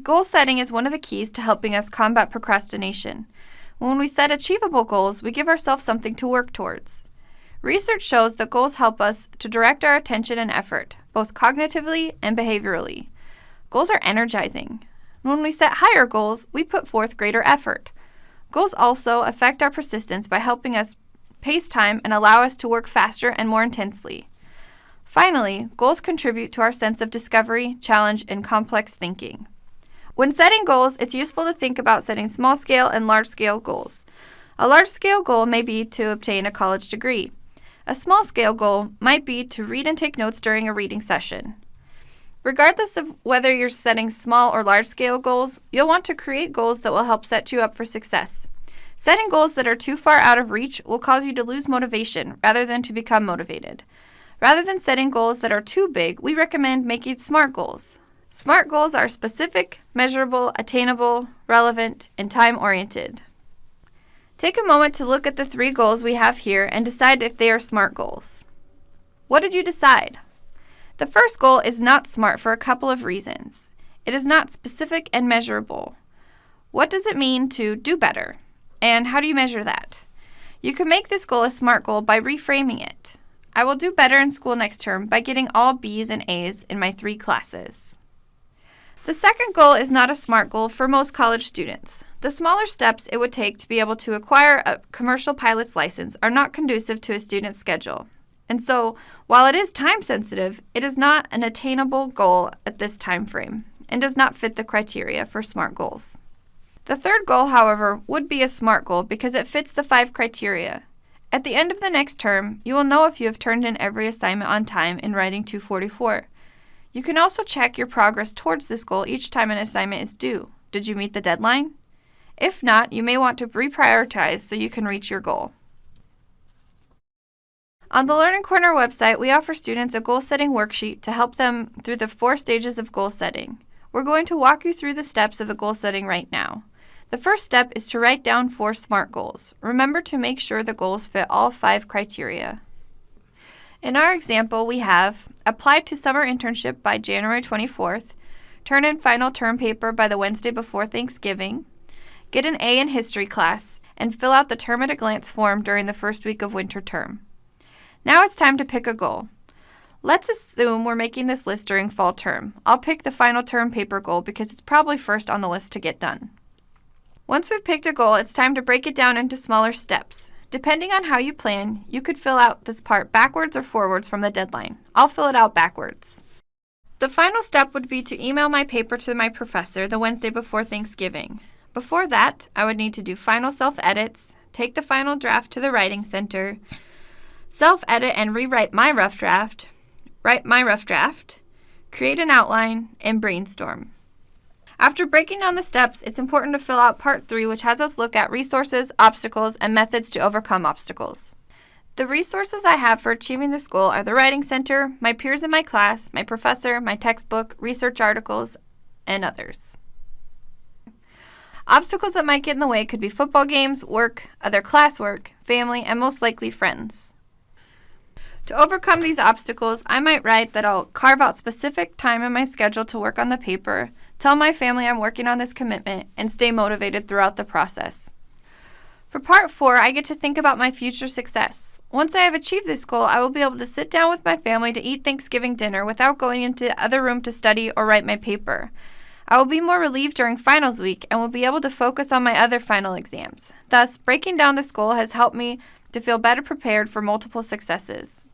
Goal setting is one of the keys to helping us combat procrastination. When we set achievable goals, we give ourselves something to work towards. Research shows that goals help us to direct our attention and effort, both cognitively and behaviorally. Goals are energizing. When we set higher goals, we put forth greater effort. Goals also affect our persistence by helping us pace time and allow us to work faster and more intensely. Finally, goals contribute to our sense of discovery, challenge, and complex thinking. When setting goals, it's useful to think about setting small-scale and large-scale goals. A large-scale goal may be to obtain a college degree. A small-scale goal might be to read and take notes during a reading session. Regardless of whether you're setting small or large-scale goals, you'll want to create goals that will help set you up for success. Setting goals that are too far out of reach will cause you to lose motivation rather than to become motivated. Rather than setting goals that are too big, we recommend making SMART goals. SMART goals are specific, measurable, attainable, relevant, and time-oriented. Take a moment to look at the 3 goals we have here and decide if they are SMART goals. What did you decide? The first goal is not SMART for a couple of reasons. It is not specific and measurable. What does it mean to do better? And how do you measure that? You can make this goal a SMART goal by reframing it. I will do better in school next term by getting all B's and A's in my 3 classes. The second goal is not a SMART goal for most college students. The smaller steps it would take to be able to acquire a commercial pilot's license are not conducive to a student's schedule. And so, while it is time-sensitive, it is not an attainable goal at this time frame and does not fit the criteria for SMART goals. The third goal, however, would be a SMART goal because it fits the 5 criteria. At the end of the next term, you will know if you have turned in every assignment on time in Writing 244. You can also check your progress towards this goal each time an assignment is due. Did you meet the deadline? If not, you may want to reprioritize so you can reach your goal. On the Learning Corner website, we offer students a goal-setting worksheet to help them through the 4 stages of goal setting. We're going to walk you through the steps of the goal setting right now. The first step is to write down 4 SMART goals. Remember to make sure the goals fit all 5 criteria. In our example, we have apply to summer internship by January 24th, turn in final term paper by the Wednesday before Thanksgiving, get an A in history class, and fill out the term at a glance form during the first week of winter term. Now it's time to pick a goal. Let's assume we're making this list during fall term. I'll pick the final term paper goal because it's probably first on the list to get done. Once we've picked a goal, it's time to break it down into smaller steps. Depending on how you plan, you could fill out this part backwards or forwards from the deadline. I'll fill it out backwards. The final step would be to email my paper to my professor the Wednesday before Thanksgiving. Before that, I would need to do final self-edits, take the final draft to the writing center, self-edit and rewrite my rough draft, write my rough draft, create an outline, and brainstorm. After breaking down the steps, it's important to fill out Part 3, which has us look at resources, obstacles, and methods to overcome obstacles. The resources I have for achieving this goal are the Writing Center, my peers in my class, my professor, my textbook, research articles, and others. Obstacles that might get in the way could be football games, work, other classwork, family, and most likely friends. To overcome these obstacles, I might write that I'll carve out specific time in my schedule to work on the paper, tell my family I'm working on this commitment, and stay motivated throughout the process. For Part 4, I get to think about my future success. Once I have achieved this goal, I will be able to sit down with my family to eat Thanksgiving dinner without going into the other room to study or write my paper. I will be more relieved during finals week and will be able to focus on my other final exams. Thus, breaking down this goal has helped me to feel better prepared for multiple successes.